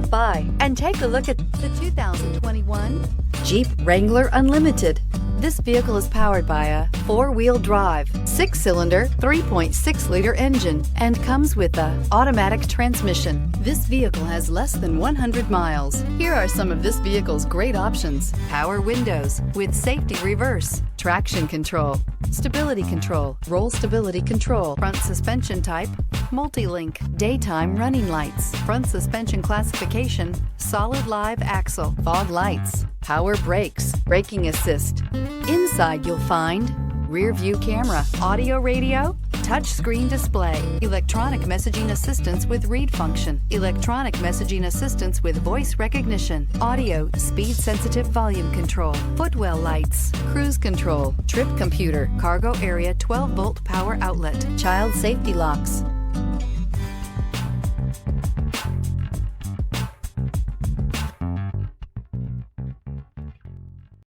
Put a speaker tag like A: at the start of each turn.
A: Stop by and take a look at the 2021 Jeep Wrangler Unlimited. This vehicle is powered by a 4-wheel drive, 6-cylinder, 3.6-liter engine and comes with a automatic transmission. This vehicle has less than 100 miles. Here are some of this vehicle's great options: power windows with safety reverse, traction control, stability control, roll stability control, front suspension type, multi-link, daytime running lights, front suspension classification, solid live axle, fog lights, power brakes, braking assist. Inside you'll find rear view camera, audio radio, touch screen display, electronic messaging assistance with read function, electronic messaging assistance with voice recognition, audio, speed sensitive volume control, footwell lights, cruise control, trip computer, cargo area 12-volt power outlet, child safety locks.